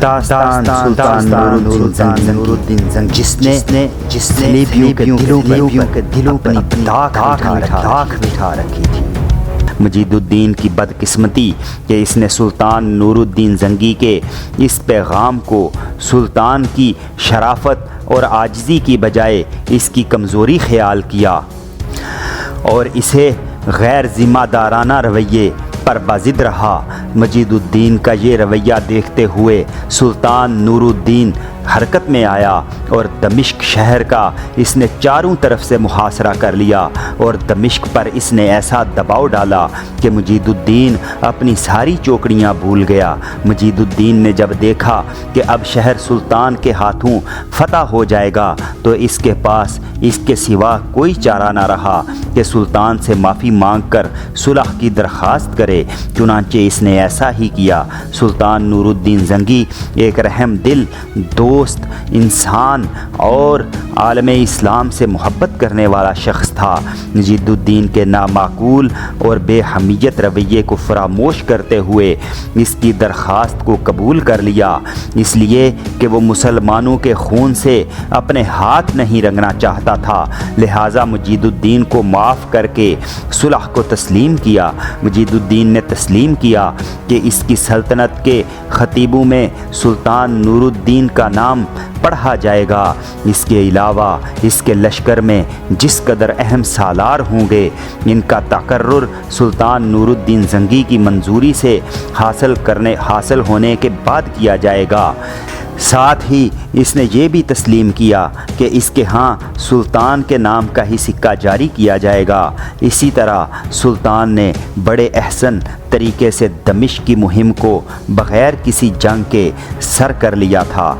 داستان سلطان نور الدین زنگی جس نے صلیبیوں کے دلوں پر اپنی داغ بٹھا رکھی تھی۔ مجید الدین کی بدقسمتی کہ اس نے سلطان نور الدین زنگی کے اس پیغام کو سلطان کی شرافت اور عاجزی کی بجائے اس کی کمزوری خیال کیا اور اسے غیر ذمہ دارانہ رویے پر بازد رہا۔ مجید الدین کا یہ رویہ دیکھتے ہوئے سلطان نور الدین حرکت میں آیا اور دمشق شہر کا اس نے چاروں طرف سے محاصرہ کر لیا اور دمشق پر اس نے ایسا دباؤ ڈالا کہ مجید الدین اپنی ساری چوکڑیاں بھول گیا۔ مجید الدین نے جب دیکھا کہ اب شہر سلطان کے ہاتھوں فتح ہو جائے گا تو اس کے پاس اس کے سوا کوئی چارہ نہ رہا کہ سلطان سے معافی مانگ کر صلح کی درخواست کرے۔ چنانچہ اس نے ایسا ہی کیا۔ سلطان نور الدین زنگی ایک رحم دل دوست انسان اور عالم اسلام سے محبت کرنے والا شخص تھا۔ مجید الدین کے نامعقول اور بے حمیت رویے کو فراموش کرتے ہوئے اس کی درخواست کو قبول کر لیا، اس لیے کہ وہ مسلمانوں کے خون سے اپنے ہاتھ نہیں رنگنا چاہتا تھا۔ لہٰذا مجید الدین کو معاف کر کے صلح کو تسلیم کیا۔ مجید الدین نے تسلیم کیا کہ اس کی سلطنت کے خطیبوں میں سلطان نور الدین کا نام پڑھا جائے گا۔ اس کے علاوہ اس کے لشکر میں جس قدر اہم سالار ہوں گے ان کا تقرر سلطان نور الدین زنگی کی منظوری سے حاصل ہونے کے بعد کیا جائے گا۔ ساتھ ہی اس نے یہ بھی تسلیم کیا کہ اس کے ہاں سلطان کے نام کا ہی سکہ جاری کیا جائے گا۔ اسی طرح سلطان نے بڑے احسن طریقے سے دمشق کی مہم کو بغیر کسی جنگ کے سر کر لیا تھا۔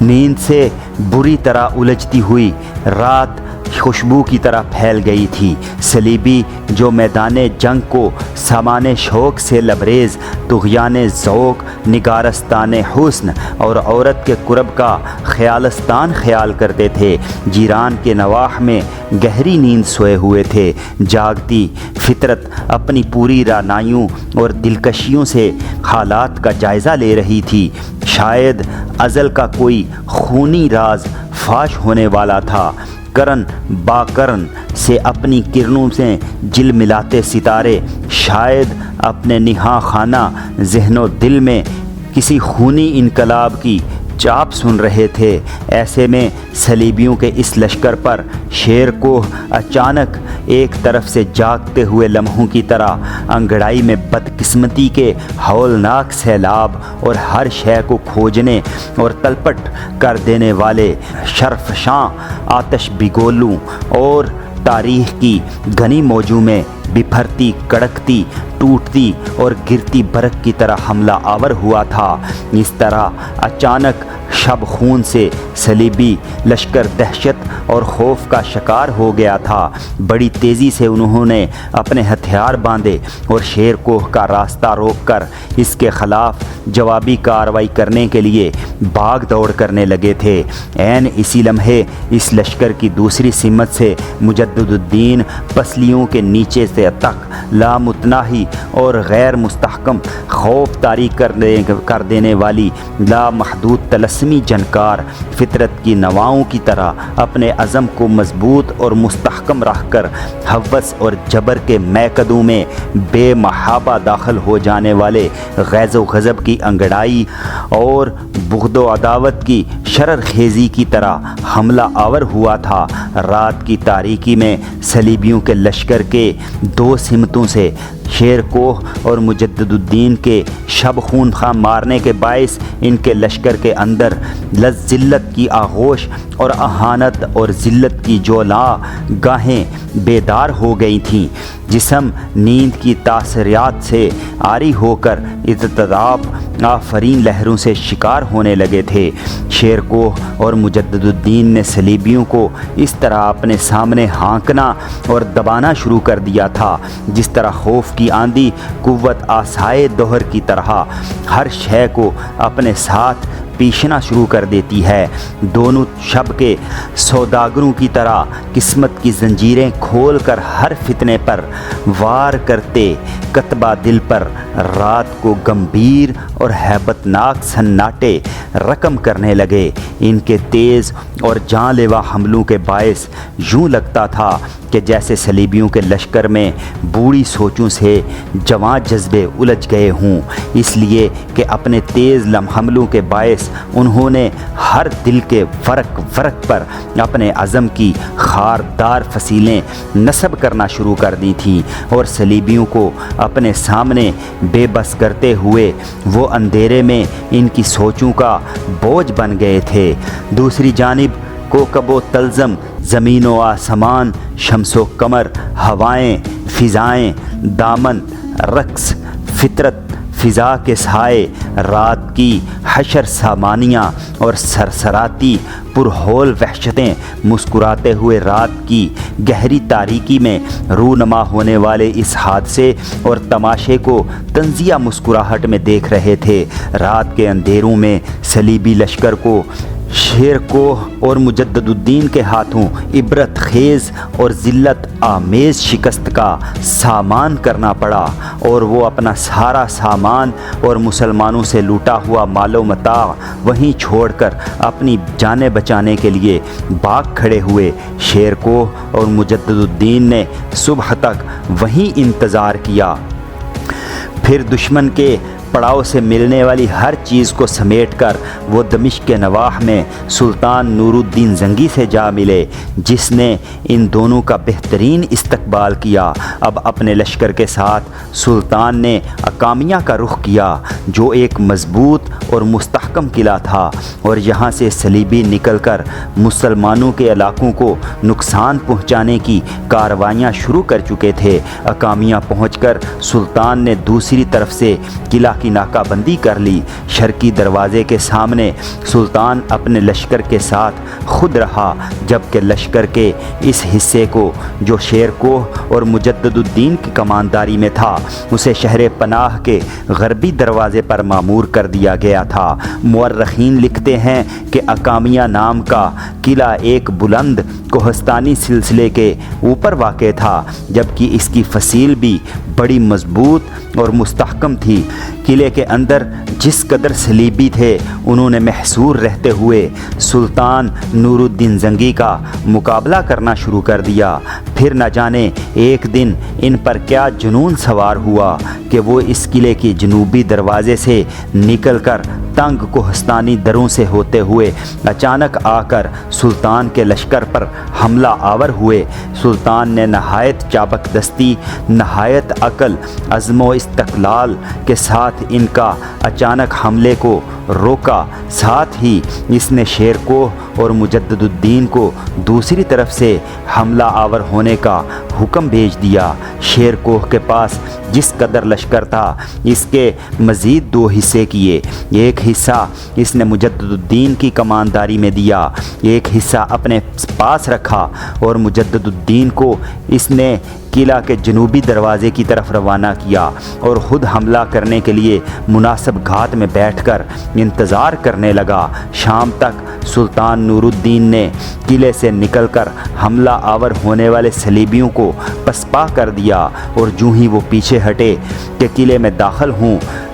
نیند سے بری طرح الجھتی ہوئی رات خوشبو کی طرح پھیل گئی تھی۔ صلیبی جو میدان جنگ کو سامان شوق سے لبریز، طغیان ذوق، نگارستان حسن اور عورت کے قرب کا خیالستان خیال کرتے تھے، جیران کے نواح میں گہری نیند سوئے ہوئے تھے۔ جاگتی فطرت اپنی پوری رعنائیوں اور دلکشیوں سے حالات کا جائزہ لے رہی تھی۔ شاید ازل کا کوئی خونی راز فاش ہونے والا تھا۔ کرن با کرن سے اپنی کرنوں سے جل ملاتے ستارے شاید اپنے نہاں خانہ ذہن و دل میں کسی خونی انقلاب کی چاپ سن رہے تھے۔ ایسے میں صلیبیوں کے اس لشکر پر شیر کو اچانک ایک طرف سے جاگتے ہوئے لمحوں کی طرح انگڑائی میں بدقسمتی کے ہولناک سیلاب اور ہر شے کو کھوجنے اور تلپٹ کر دینے والے شرفشاں آتش بگولوں اور تاریخ کی گھنی موجوں میں بپھرتی، کڑکتی، ٹوٹتی اور گرتی برق کی طرح حملہ آور ہوا تھا۔ اس طرح اچانک شب خون سے صلیبی لشکر دہشت اور خوف کا شکار ہو گیا تھا۔ بڑی تیزی سے انہوں نے اپنے ہتھیار باندھے اور شیر کوہ کا راستہ روک کر اس کے خلاف جوابی کارروائی کرنے کے لیے بھاگ دوڑ کرنے لگے تھے۔ عین اسی لمحے اس لشکر کی دوسری سمت سے مجدد الدین پسلیوں کے نیچے سے تک لامتناہی اور غیر مستحکم خوف طاری کر دینے والی لامحدود طلسمی جنکار فطرت کی نواؤں کی طرح اپنے عزم کو مضبوط اور مستحکم رکھ کر ہوس اور جبر کے میکدوں میں بے محابہ داخل ہو جانے والے غیظ و غضب کی انگڑائی اور بغض و عداوت کی شرر خیزی کی طرح حملہ آور ہوا تھا۔ رات کی تاریکی میں صلیبیوں کے لشکر کے دو سمتوں سے شیر کوہ اور مجدد الدین کے شب خون خواہ مارنے کے باعث ان کے لشکر کے اندر ذلت کی آغوش اور اہانت اور ذلت کی جولاں گاہیں بیدار ہو گئی تھیں۔ جسم نیند کی تاثرات سے عاری ہو کر اضطراب آفرین لہروں سے شکار ہونے لگے تھے۔ شیر کوہ اور مجدد الدین نے صلیبیوں کو اس طرح اپنے سامنے ہانکنا اور دبانا شروع کر دیا تھا جس طرح خوف کی آندھی قوت آسائے دہر کی طرح ہر شے کو اپنے ساتھ پیشنا شروع کر دیتی ہے۔ دونوں شب کے سوداگروں کی طرح قسمت کی زنجیریں کھول کر ہر فتنے پر وار کرتے کتبہ دل پر رات کو گمبھیر اور ہیبت ناک سناٹے رقم کرنے لگے۔ ان کے تیز اور جاں لیوا حملوں کے باعث یوں لگتا تھا کہ جیسے صلیبیوں کے لشکر میں بوڑھی سوچوں سے جواں جذبے الجھ گئے ہوں، اس لیے کہ اپنے تیز حملوں کے باعث انہوں نے ہر دل کے ورق ورق پر اپنے عزم کی خاردار فصیلیں نصب کرنا شروع کر دی تھیں، اور صلیبیوں کو اپنے سامنے بے بس کرتے ہوئے وہ اندھیرے میں ان کی سوچوں کا بوجھ بن گئے تھے۔ دوسری جانب کوکب و تلزم، زمین و آسمان، شمس و قمر، ہوائیں، فضائیں، دامن، رقص، فطرت، فضا کے سائے، رات کی حشر سامانیاں اور سرسراتی پرہول وحشتیں، مسکراتے ہوئے رات کی گہری تاریکی میں رونما ہونے والے اس حادثے اور تماشے کو طنزیہ مسکراہٹ میں دیکھ رہے تھے۔ رات کے اندھیروں میں صلیبی لشکر کو شیر کوہ اور مجدد الدین کے ہاتھوں عبرت خیز اور ذلت آمیز شکست کا سامان کرنا پڑا، اور وہ اپنا سارا سامان اور مسلمانوں سے لوٹا ہوا مال و متاع وہیں چھوڑ کر اپنی جانیں بچانے کے لیے بھاگ کھڑے ہوئے۔ شیر کوہ اور مجدد الدین نے صبح تک وہیں انتظار کیا، پھر دشمن کے پڑاؤ سے ملنے والی ہر چیز کو سمیٹ کر وہ دمشق کے نواح میں سلطان نور الدین زنگی سے جا ملے، جس نے ان دونوں کا بہترین استقبال کیا۔ اب اپنے لشکر کے ساتھ سلطان نے اکامیہ کا رخ کیا، جو ایک مضبوط اور مستحکم قلعہ تھا، اور یہاں سے صلیبی نکل کر مسلمانوں کے علاقوں کو نقصان پہنچانے کی کارروائیاں شروع کر چکے تھے۔ اکامیہ پہنچ کر سلطان نے دوسری طرف سے قلعہ کی ناکہ بندی کر لی۔ شرقی دروازے کے سامنے سلطان اپنے لشکر کے ساتھ خود رہا، جبکہ لشکر کے اس حصے کو جو شیر کوہ اور مجدد الدین کی کمانداری میں تھا، اسے شہر پناہ کے غربی دروازے پر معمور کر دیا گیا تھا۔ مورخین لکھتے ہیں کہ اکامیہ نام کا قلعہ ایک بلند کوہستانی سلسلے کے اوپر واقع تھا، جبکہ اس کی فصیل بھی بڑی مضبوط اور مستحکم تھی۔ قلعے کے اندر جس قدر صلیبی تھے، انہوں نے محصور رہتے ہوئے سلطان نور الدین زنگی کا مقابلہ کرنا شروع کر دیا۔ پھر نہ جانے ایک دن ان پر کیا جنون سوار ہوا کہ وہ اس قلعے کی جنوبی دروازے سے نکل کر تنگ کوہستانی دروں سے ہوتے ہوئے اچانک آ کر سلطان کے لشکر پر حملہ آور ہوئے۔ سلطان نے نہایت چابک دستی، نہایت عقل، عزم و استقلال کے ساتھ ان کا اچانک حملے کو روکا۔ ساتھ ہی اس نے شیر کوہ اور مجدد الدین کو دوسری طرف سے حملہ آور ہونے کا حکم بھیج دیا۔ شیر کوہ کے پاس جس قدر لشکر تھا، اس کے مزید دو حصے کیے۔ ایک حصہ اس نے مجدد الدین کی کمانداری میں دیا، ایک حصہ اپنے پاس رکھا، اور مجدد الدین کو اس نے قلعہ کے جنوبی دروازے کی طرف روانہ کیا، اور خود حملہ کرنے کے لیے مناسب گھات میں بیٹھ کر انتظار کرنے لگا۔ شام تک سلطان نور الدین نے قلعے سے نکل کر حملہ آور ہونے والے صلیبیوں کو پسپا کر دیا، اور جوں ہی وہ پیچھے ہٹے کہ قلعے میں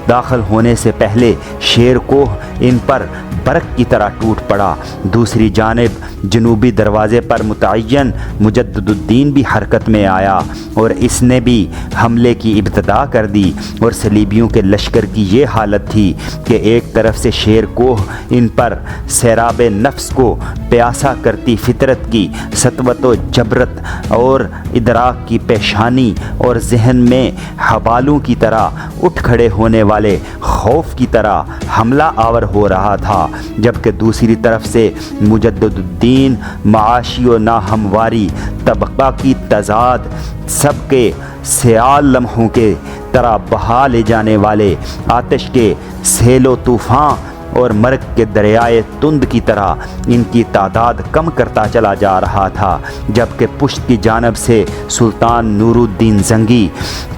داخل ہونے سے پہلے شیر کوہ ان پر برق کی طرح ٹوٹ پڑا۔ دوسری جانب جنوبی دروازے پر متعین مجدد الدین بھی حرکت میں آیا، اور اس نے بھی حملے کی ابتدا کر دی، اور صلیبیوں کے لشکر کی یہ حالت تھی کہ ایک طرف سے شیر کوہ ان پر سیراب نفس کو پیاسا کرتی فطرت کی سطوت و جبرت اور ادراک کی پیشانی اور ذہن میں حبالوں کی طرح اٹھ کھڑے ہونے والے خوف کی طرح حملہ آور ہو رہا تھا، جبکہ دوسری طرف سے مجدد الدین معاشی و ناہمواری، طبقہ کی تضاد، سب کے سیال لمحوں کے طرح بہا لے جانے والے آتش کے سیل و طوفان اور مرگ کے دریائے تند کی طرح ان کی تعداد کم کرتا چلا جا رہا تھا، جبکہ پشت کی جانب سے سلطان نور الدین زنگی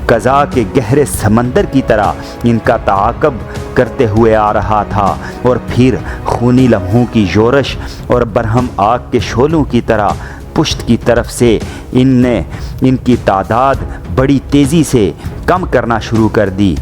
قضاء کے گہرے سمندر کی طرح ان کا تعاقب کرتے ہوئے آ رہا تھا، اور پھر خونی لمحوں کی یورش اور برہم آگ کے شعلوں کی طرح پشت کی طرف سے ان کی تعداد بڑی تیزی سے کم کرنا شروع کر دی۔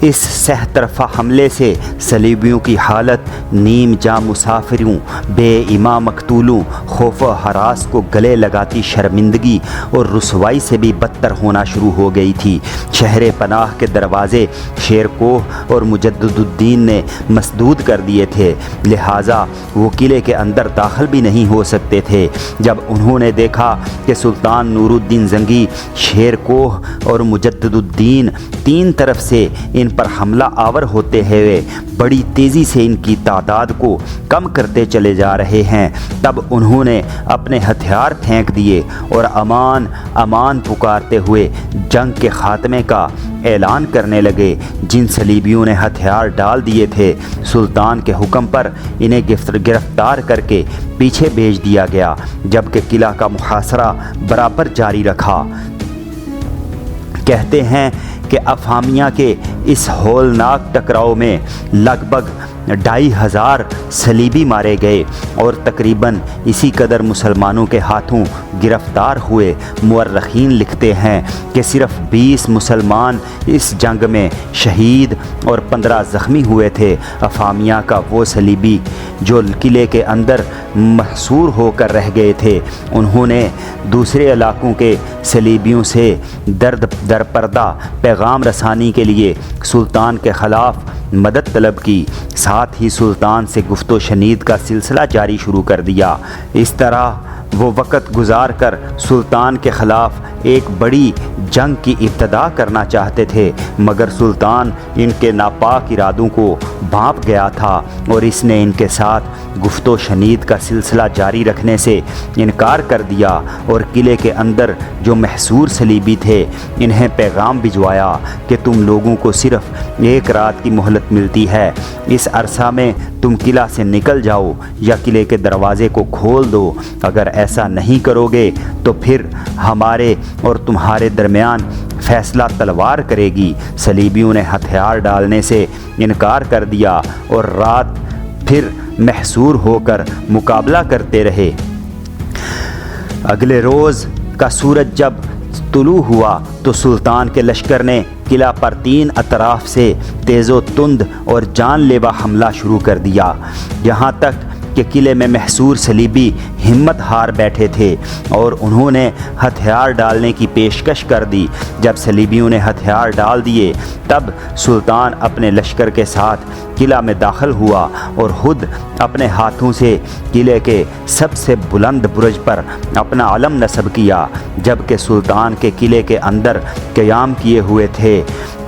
اس سہ طرفہ حملے سے صلیبیوں کی حالت نیم جاں مسافروں، بے ایماں مقتولوں، خوف و ہراس کو گلے لگاتی شرمندگی اور رسوائی سے بھی بدتر ہونا شروع ہو گئی تھی۔ شہر پناہ کے دروازے شیر کوہ اور مجدد الدین نے مسدود کر دیے تھے، لہٰذا وہ قلعے کے اندر داخل بھی نہیں ہو سکتے تھے۔ جب انہوں نے دیکھا کہ سلطان نور الدین زنگی، شیر کوہ اور مجدد الدین تین طرف سے ان پر حملہ آور ہوتے ہوئے بڑی تیزی سے ان کی تعداد کو کم کرتے چلے جا رہے ہیں، تب انہوں نے اپنے ہتھیار پھینک دیے اور امان امان پکارتے ہوئے جنگ کے خاتمے کا اعلان کرنے لگے۔ جن صلیبیوں نے ہتھیار ڈال دیے تھے، سلطان کے حکم پر انہیں گرفتار کر کے پیچھے بھیج دیا گیا، جبکہ قلعہ کا محاصرہ برابر جاری رکھا۔ کہتے ہیں کہ افہامیہ کے اس ہولناک ٹکراؤ میں لگ بھگ 2500 صلیبی مارے گئے اور تقریباً اسی قدر مسلمانوں کے ہاتھوں گرفتار ہوئے۔ مورخین لکھتے ہیں کہ صرف 20 مسلمان اس جنگ میں شہید اور 15 زخمی ہوئے تھے۔ افہامیہ کا وہ صلیبی جو قلعے کے اندر محصور ہو کر رہ گئے تھے، انہوں نے دوسرے علاقوں کے صلیبیوں سے درپردہ پیغام رسانی کے لیے سلطان کے خلاف مدد طلب کی، ساتھ ہی سلطان سے گفت و شنید کا سلسلہ جاری شروع کر دیا۔ اس طرح وہ وقت گزار کر سلطان کے خلاف ایک بڑی جنگ کی ابتدا کرنا چاہتے تھے، مگر سلطان ان کے ناپاک ارادوں کو بھانپ گیا تھا اور اس نے ان کے ساتھ گفت و شنید کا سلسلہ جاری رکھنے سے انکار کر دیا اور قلعے کے اندر جو محصور صلیبی تھے انہیں پیغام بھجوایا کہ تم لوگوں کو صرف 1 رات کی مہلت ملتی ہے، اس عرصہ میں تم قلعہ سے نکل جاؤ یا قلعے کے دروازے کو کھول دو، اگر ایسا نہیں کرو گے تو پھر ہمارے اور تمہارے درمیان فیصلہ تلوار کرے گی۔ صلیبیوں نے ہتھیار ڈالنے سے انکار کر دیا اور رات پھر محصور ہو کر مقابلہ کرتے رہے۔ اگلے روز کا سورج جب طلوع ہوا تو سلطان کے لشکر نے قلعہ پر 3 اطراف سے تیز و تند اور جان لیوا حملہ شروع کر دیا، یہاں تک کہ قلعے میں محصور صلیبی ہمت ہار بیٹھے تھے اور انہوں نے ہتھیار ڈالنے کی پیشکش کر دی۔ جب صلیبیوں نے ہتھیار ڈال دیے تب سلطان اپنے لشکر کے ساتھ قلعہ میں داخل ہوا اور خود اپنے ہاتھوں سے قلعے کے سب سے بلند برج پر اپنا علم نصب کیا، جبکہ سلطان کے قلعے کے اندر قیام کیے ہوئے تھے۔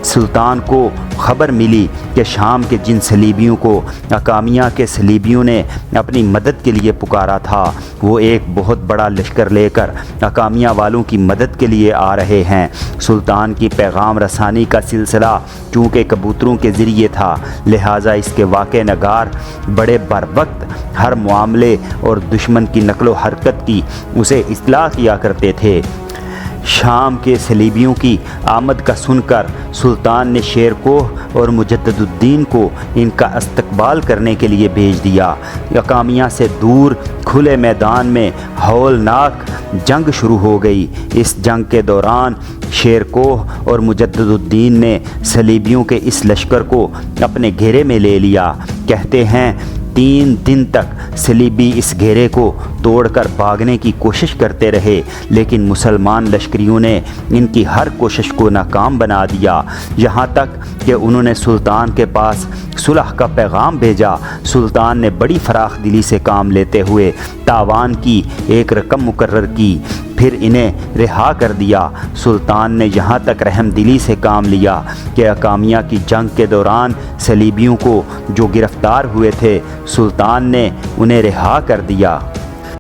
سلطان کو خبر ملی کہ شام کے جن صلیبیوں کو اکامیہ کے صلیبیوں نے اپنی مدد کے لیے پکارا تھا، وہ ایک بہت بڑا لشکر لے کر اکامیہ والوں کی مدد کے لیے آ رہے ہیں۔ سلطان کی پیغام رسانی کا سلسلہ چونکہ کبوتروں کے ذریعے تھا، لہٰذا اس کے واقع نگار بڑے بر وقت ہر معاملے اور دشمن کی نقل و حرکت کی اسے اطلاع کیا کرتے تھے۔ شام کے صلیبیوں کی آمد کا سن کر سلطان نے شیر کوہ اور مجدد الدین کو ان کا استقبال کرنے کے لیے بھیج دیا۔ اکامیہ سے دور کھلے میدان میں ہولناک جنگ شروع ہو گئی۔ اس جنگ کے دوران شیر کوہ اور مجدد الدین نے صلیبیوں کے اس لشکر کو اپنے گھیرے میں لے لیا۔ کہتے ہیں 3 دن تک صلیبی اس گھیرے کو توڑ کر بھاگنے کی کوشش کرتے رہے، لیکن مسلمان لشکریوں نے ان کی ہر کوشش کو ناکام بنا دیا، یہاں تک کہ انہوں نے سلطان کے پاس صلح کا پیغام بھیجا۔ سلطان نے بڑی فراخ دلی سے کام لیتے ہوئے تاوان کی ایک رقم مقرر کی، پھر انہیں رہا کر دیا۔ سلطان نے یہاں تک رحم دلی سے کام لیا کہ اکامیہ کی جنگ کے دوران صلیبیوں کو جو گرفتار ہوئے تھے، سلطان نے انہیں رہا کر دیا۔